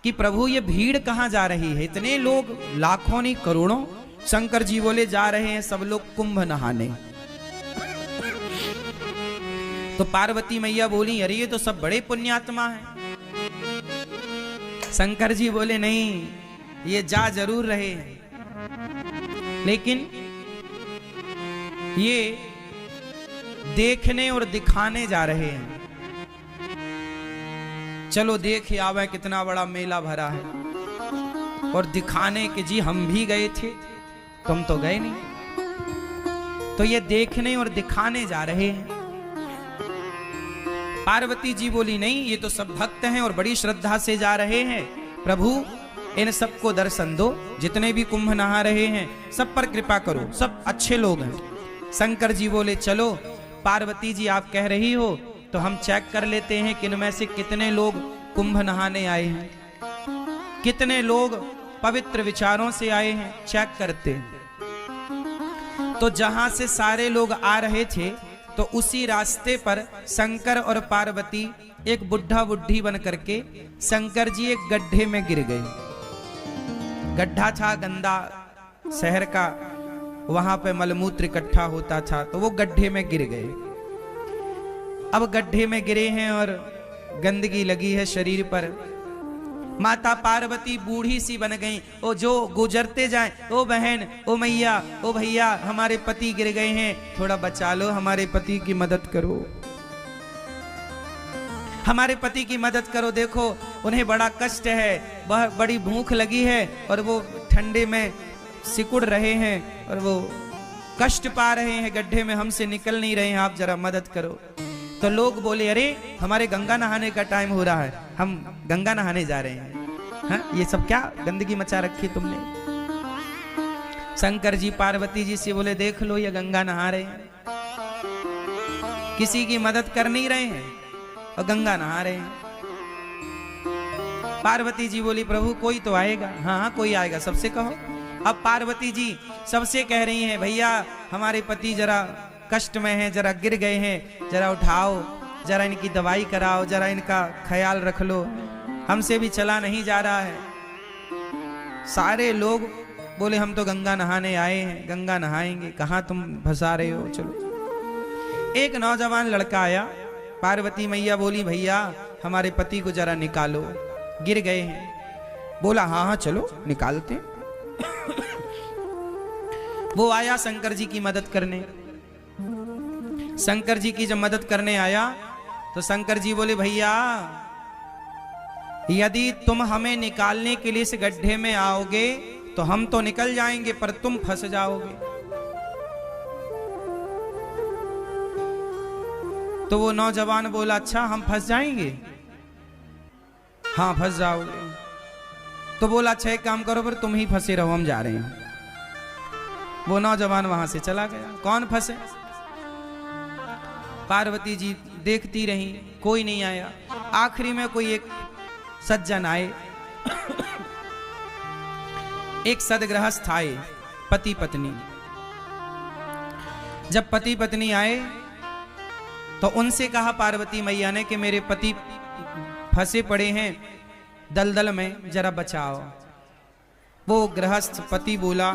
कि प्रभु ये भीड़ कहाँ जा रही है, इतने लोग, लाखों नहीं करोड़ों। शंकर जी बोले जा रहे हैं सब लोग कुंभ नहाने। तो पार्वती मैया बोली अरे ये तो सब बड़े पुण्यात्मा हैं। शंकर जी बोले नहीं, ये जा जरूर रहे हैं, लेकिन ये देखने और दिखाने जा रहे हैं। चलो देख आवे कितना बड़ा मेला भरा है, और दिखाने के जी हम भी गए थे, तुम तो गए नहीं। तो ये देखने और दिखाने जा रहे हैं। पार्वती जी बोली नहीं, ये तो सब भक्त हैं और बड़ी श्रद्धा से जा रहे हैं। प्रभु इन सबको दर्शन दो, जितने भी कुंभ नहा रहे हैं सब पर कृपा करो, सब अच्छे लोग हैं। शंकर जी बोले चलो पार्वती जी आप कह रही हो तो हम चेक कर लेते हैं कि इनमें से कितने लोग कुंभ नहाने आए हैं, कितने लोग पवित्र विचारों से आए हैं, चेक करते हैं। तो जहां से सारे लोग आ रहे थे तो उसी रास्ते पर शंकर और पार्वती एक बुढ़ा बुढ़ी बन करके, शंकर जी एक गड्ढे में गिर गए। गड्ढा था गंदा शहर का, वहां पे मलमूत्र इकट्ठा होता था, तो वो गड्ढे में गिर गए। अब गड्ढे में गिरे हैं और गंदगी लगी है शरीर पर। माता पार्वती बूढ़ी सी बन गई। ओ जो गुजरते जाएं, ओ बहन, ओ मैया, ओ भैया, हमारे पति गिर गए हैं, थोड़ा बचा लो, हमारे पति की मदद करो, हमारे पति की मदद करो। देखो उन्हें बड़ा कष्ट है, बहुत बड़ी भूख लगी है और वो ठंडे में सिकुड़ रहे हैं और वो कष्ट पा रहे हैं, गड्ढे में हमसे निकल नहीं रहे हैं, आप जरा मदद करो। तो लोग बोले अरे हमारे गंगा नहाने का टाइम हो रहा है, हम गंगा नहाने जा रहे हैं। हाँ, ये सब क्या गंदगी मचा रखी तुमने। शंकर जी पार्वती जी से बोले देख लो ये गंगा नहा रहे हैं, किसी की मदद कर नहीं रहे हैं और गंगा नहा रहे हैं। पार्वती जी बोली प्रभु कोई तो आएगा। हाँ हाँ कोई आएगा, सबसे कहो। अब पार्वती जी सबसे कह रही हैं भैया हमारे पति जरा कष्ट में हैं, जरा गिर गए हैं, जरा उठाओ, जरा इनकी दवाई कराओ, जरा इनका ख्याल रख लो, हमसे भी चला नहीं जा रहा है। सारे लोग बोले हम तो गंगा नहाने आए हैं, गंगा नहाएंगे, कहाँ तुम फंसा रहे हो, चलो। एक नौजवान लड़का आया, पार्वती मैया बोली भैया हमारे पति को जरा निकालो, गिर गए हैं। बोला हाँ हाँ चलो निकालते। वो आया शंकर जी की मदद करने। शंकर जी की जब मदद करने आया तो शंकर जी बोले भैया यदि तुम हमें निकालने के लिए इस गड्ढे में आओगे तो हम तो निकल जाएंगे, पर तुम फंस जाओगे। तो वो नौजवान बोला अच्छा हम फंस जाएंगे? हाँ फंस जाओगे। तो बोला अच्छा एक काम करो, पर तुम ही फंसे रहो, हम जा रहे हैं। वो नौजवान वहां से चला गया। कौन फंसे? पार्वती जी देखती रही, कोई नहीं आया। आखिरी में कोई एक सज्जन आए, एक सदगृहस्थ आए, पति पत्नी। जब पति पत्नी आए तो उनसे कहा पार्वती मैया ने कि मेरे पति फंसे पड़े हैं दलदल में, जरा बचाओ। वो गृहस्थ पति बोला,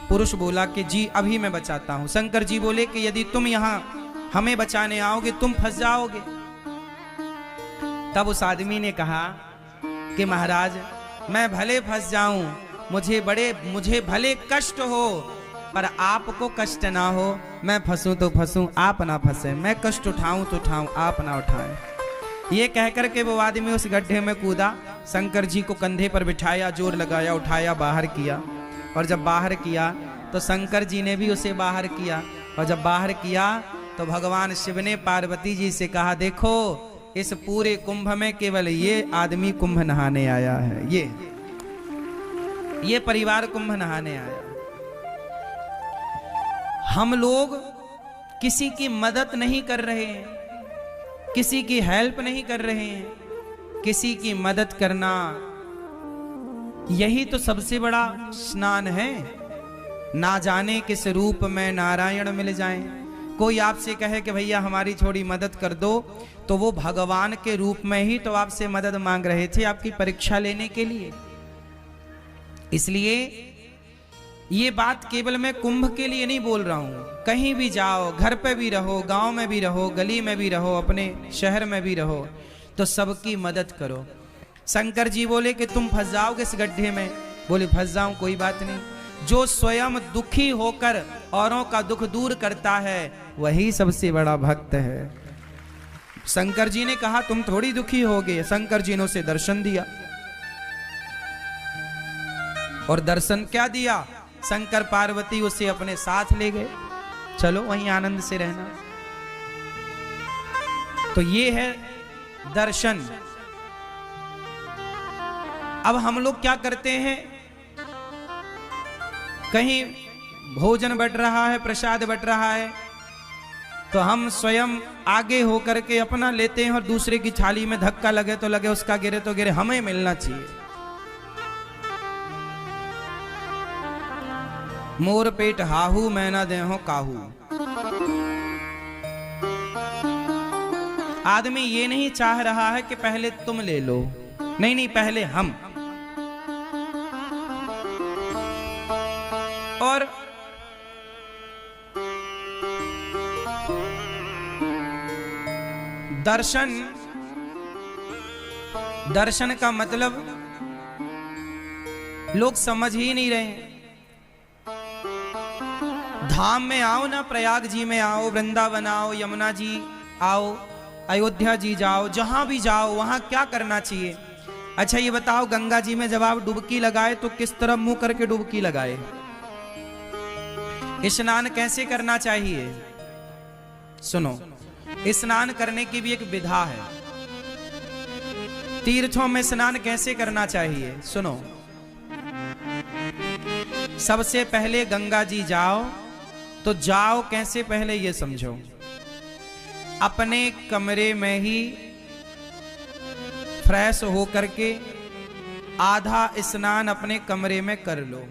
पुरुष बोला कि जी अभी मैं बचाता हूं। शंकर जी बोले कि यदि तुम यहां हमें बचाने आओगे तुम फंस जाओगे। तब उस आदमी ने कहा कि महाराज मैं भले फंस जाऊं, मुझे भले कष्ट हो, पर आपको कष्ट ना हो। मैं फंसूं तो फंसूं, आप ना फंसे, मैं कष्ट उठाऊं तो उठाऊं, आप ना उठाएं। ये कहकर के वो आदमी उस गड्ढे में कूदा, शंकर जी को कंधे पर बिठाया, जोर लगाया, उठाया, बाहर किया। और जब बाहर किया तो शंकर जी ने भी उसे बाहर किया। और जब बाहर किया तो भगवान शिव ने पार्वती जी से कहा देखो इस पूरे कुंभ में केवल ये आदमी कुंभ नहाने आया है, ये परिवार कुंभ नहाने आया। हम लोग किसी की मदद नहीं कर रहे हैं, किसी की हेल्प नहीं कर रहे हैं। किसी की मदद करना यही तो सबसे बड़ा स्नान है। ना जाने किस रूप में नारायण मिल जाएं। कोई आपसे कहे कि भैया हमारी थोड़ी मदद कर दो, तो वो भगवान के रूप में ही तो आपसे मदद मांग रहे थे, आपकी परीक्षा लेने के लिए। इसलिए ये बात केवल मैं कुंभ के लिए नहीं बोल रहा हूं, कहीं भी जाओ, घर पे भी रहो, गांव में भी रहो, गली में भी रहो, अपने शहर में भी रहो, तो सबकी मदद करो। शंकर जी बोले कि तुम फंस जाओगे इस गड्ढे में, बोले फंस जाऊं, कोई बात नहीं। जो स्वयं दुखी होकर औरों का दुख दूर करता है वही सबसे बड़ा भक्त है। शंकर जी ने कहा तुम थोड़ी दुखी होगे, शंकर जी ने उसे दर्शन दिया। और दर्शन क्या दिया, शंकर पार्वती उसे अपने साथ ले गए, चलो वहीं आनंद से रहना। तो ये है दर्शन। अब हम लोग क्या करते हैं, कहीं भोजन बट रहा है, प्रसाद बट रहा है, तो हम स्वयं आगे होकर के अपना लेते हैं और दूसरे की थाली में धक्का लगे तो लगे, उसका गिरे तो गिरे, हमें मिलना चाहिए। मोर पेट हाहू मैं ना देहो काहू। आदमी ये नहीं चाह रहा है कि पहले तुम ले लो, नहीं नहीं, पहले हम। और दर्शन, दर्शन का मतलब लोग समझ ही नहीं रहे। धाम में आओ ना, प्रयाग जी में आओ, वृंदावन आओ, यमुना जी आओ, अयोध्या जी जाओ, जहां भी जाओ वहां क्या करना चाहिए। अच्छा ये बताओ, गंगा जी में जब आप डुबकी लगाए तो किस तरफ मुंह करके डुबकी लगाए? स्नान कैसे करना चाहिए? सुनो, स्नान करने की भी एक विधा है। तीर्थों में स्नान कैसे करना चाहिए? सुनो, सबसे पहले गंगा जी जाओ, तो जाओ कैसे पहले ये समझो। अपने कमरे में ही फ्रेश होकर के आधा स्नान अपने कमरे में कर लो।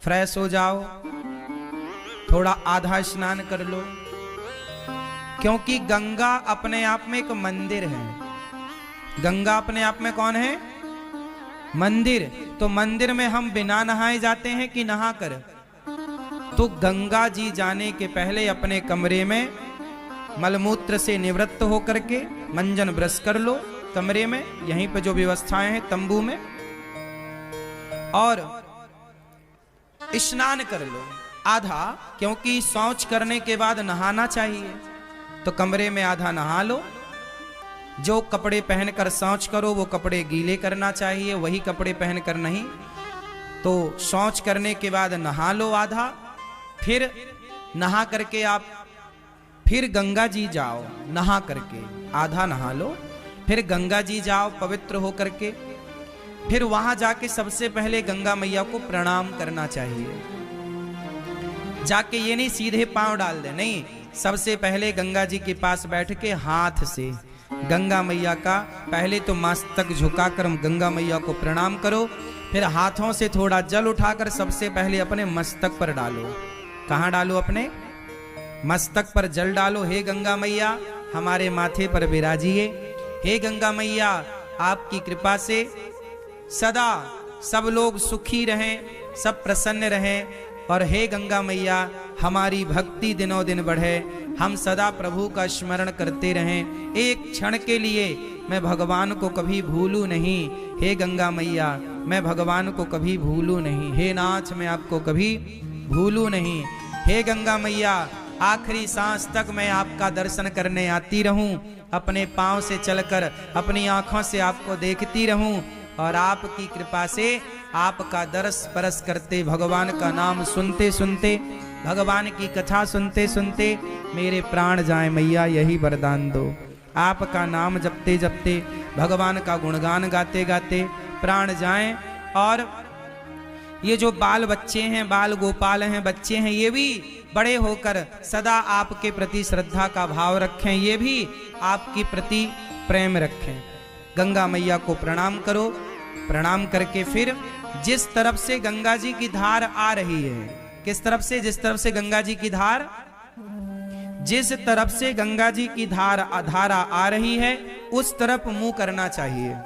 फ्रेश हो जाओ, थोड़ा आधा स्नान कर लो, क्योंकि गंगा अपने आप में एक मंदिर है। गंगा अपने आप में कौन है? मंदिर। तो मंदिर में हम बिना नहाए जाते हैं कि नहा कर? तो गंगा जी जाने के पहले अपने कमरे में मलमूत्र से निवृत्त होकर के मंजन ब्रश कर लो कमरे में, यहीं पे जो व्यवस्थाएं हैं तंबू में, और स्नान कर लो आधा, क्योंकि शौच करने के बाद नहाना चाहिए। तो कमरे में आधा नहा लो। जो कपड़े पहनकर शौच करो वो कपड़े गीले करना चाहिए, वही कपड़े पहनकर नहीं। तो शौच करने के बाद नहा लो आधा, फिर नहा करके आप फिर गंगा जी जाओ, नहा करके आधा नहा लो, फिर गंगा जी जाओ पवित्र हो करके, फिर वहां जाके सबसे पहले गंगा मैया को प्रणाम करना चाहिए। जाके ये नहीं सीधे पांव डाल दे, नहीं, सबसे पहले गंगा जी के पास बैठ के हाथ से गंगा मैया का पहले तो मस्तक झुकाकर गंगा मैया को प्रणाम करो, फिर हाथों से थोड़ा जल उठाकर सबसे पहले अपने मस्तक पर डालो। कहाँ डालो? अपने मस्तक पर जल डालो। हे गंगा मैया हमारे माथे पर विराजिए। हे गंगा मैया आपकी कृपा से सदा सब लोग सुखी रहें, सब प्रसन्न रहें, और हे गंगा मैया हमारी भक्ति दिनों दिन बढ़े, हम सदा प्रभु का स्मरण करते रहें, एक क्षण के लिए मैं भगवान को कभी भूलूं नहीं। हे गंगा मैया मैं भगवान को कभी भूलूं नहीं, हे नाथ मैं आपको कभी भूलूं नहीं। हे गंगा मैया आखिरी सांस तक मैं आपका दर्शन करने आती रहूं, अपने पांव से चलकर अपनी आंखों से आपको देखती रहूं, और आपकी कृपा से आपका दर्श परस करते, भगवान का नाम सुनते सुनते, भगवान की कथा सुनते सुनते मेरे प्राण जाए मैया, यही वरदान दो। आपका नाम जपते जपते, भगवान का गुणगान गाते गाते प्राण जाएं। और ये जो बाल बच्चे हैं, बाल गोपाल हैं, बच्चे हैं, ये भी बड़े होकर सदा आपके प्रति श्रद्धा का भाव रखें, ये भी आपके प्रति प्रेम रखें। गंगा मैया को प्रणाम करो। प्रणाम करके फिर जिस तरफ से गंगा जी की धार आ रही है, किस तरफ से? जिस तरफ से गंगा जी की धार, जिस तरफ से गंगा जी की धारा आ रही है उस तरफ मुंह करना चाहिए।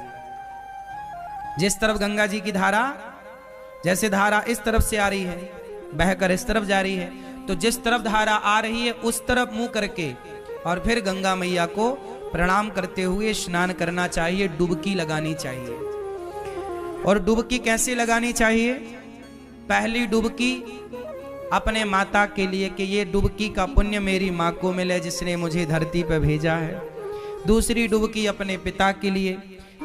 जिस तरफ गंगा जी की धारा, जैसे धारा इस तरफ से आ रही है, बहकर इस तरफ जा रही है, तो जिस तरफ धारा आ रही है उस तरफ मुंह करके और फिर गंगा मैया को प्रणाम करते हुए स्नान करना चाहिए, डुबकी लगानी चाहिए। और डुबकी कैसे लगानी चाहिए? पहली डुबकी अपने माता के लिए कि ये डुबकी का पुण्य मेरी माँ को मिले जिसने मुझे धरती पर भेजा है। दूसरी डुबकी अपने पिता के लिए,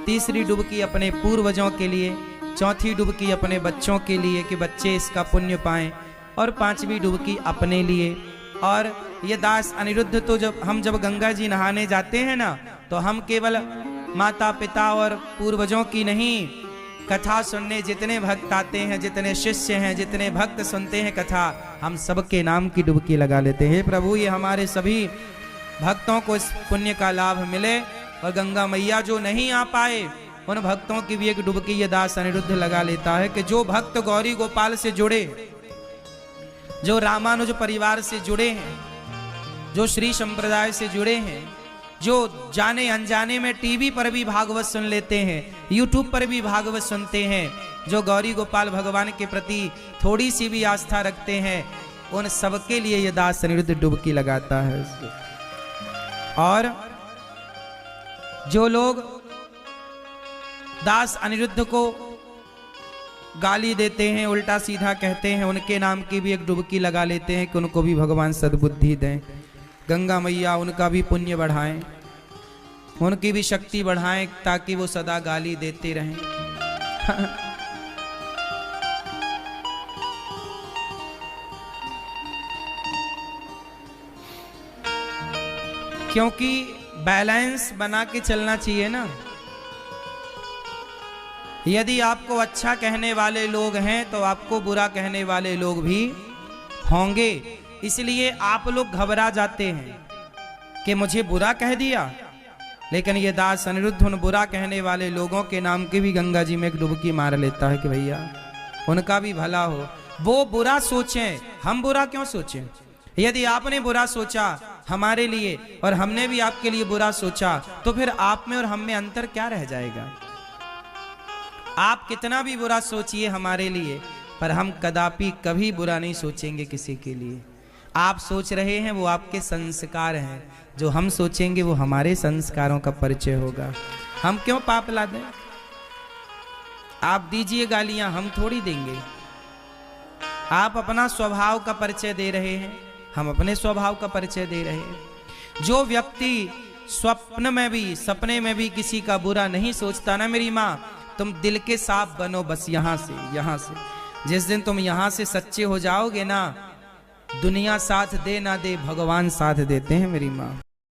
तीसरी डुबकी अपने पूर्वजों के लिए, चौथी डुबकी अपने बच्चों के लिए कि बच्चे इसका पुण्य पाएं, और पांचवी डुबकी अपने लिए। और ये दास अनिरुद्ध तो जब गंगा जी नहाने जाते हैं ना, तो हम केवल माता पिता और पूर्वजों की नहीं, कथा सुनने जितने भक्त आते हैं, जितने शिष्य हैं, जितने भक्त सुनते हैं कथा, हम सबके नाम की डुबकी लगा लेते हैं। प्रभु ये हमारे सभी भक्तों को इस पुण्य का लाभ मिले, और गंगा मैया जो नहीं आ पाए उन भक्तों की भी एक डुबकी ये दास अनिरुद्ध लगा लेता है कि जो भक्त गौरी गोपाल से जुड़े, जो रामानुज परिवार से जुड़े हैं, जो श्री संप्रदाय से जुड़े हैं, जो जाने अनजाने में टीवी पर भी भागवत सुन लेते हैं, यूट्यूब पर भी भागवत सुनते हैं, जो गौरी गोपाल भगवान के प्रति थोड़ी सी भी आस्था रखते हैं, उन सबके लिए ये दास अनिरुद्ध डुबकी लगाता है। और जो लोग दास अनिरुद्ध को गाली देते हैं, उल्टा सीधा कहते हैं, उनके नाम की भी एक डुबकी लगा लेते हैं कि उनको भी भगवान सद्बुद्धि दें। गंगा मैया उनका भी पुण्य बढ़ाएं, उनकी भी शक्ति बढ़ाएं ताकि वो सदा गाली देते रहें। क्योंकि बैलेंस बना के चलना चाहिए ना। यदि आपको अच्छा कहने वाले लोग हैं तो आपको बुरा कहने वाले लोग भी होंगे, इसलिए आप लोग घबरा जाते हैं कि मुझे बुरा कह दिया। लेकिन ये दास अनिरुद्ध उन बुरा कहने वाले लोगों के नाम की भी गंगा जी में एक डुबकी मार लेता है कि भैया उनका भी भला हो। वो बुरा सोचें, हम बुरा क्यों सोचें? यदि आपने बुरा सोचा हमारे लिए और हमने भी आपके लिए बुरा सोचा, तो फिर आप में और हम में अंतर क्या रह जाएगा? आप कितना भी बुरा सोचिए हमारे लिए, पर हम कदापि कभी बुरा नहीं सोचेंगे किसी के लिए। आप सोच रहे हैं वो आपके संस्कार हैं, जो हम सोचेंगे वो हमारे संस्कारों का परिचय होगा। हम क्यों पाप ला दें? आप दीजिए गालियां, हम थोड़ी देंगे। आप अपना स्वभाव का परिचय दे रहे हैं, हम अपने स्वभाव का परिचय दे रहे हैं। जो व्यक्ति स्वप्न में भी, सपने में भी किसी का बुरा नहीं सोचता ना मेरी माँ, तुम दिल के साफ बनो बस यहाँ से। जिस दिन तुम यहाँ से सच्चे हो जाओगे ना, दुनिया साथ दे ना दे, भगवान साथ देते हैं मेरी माँ।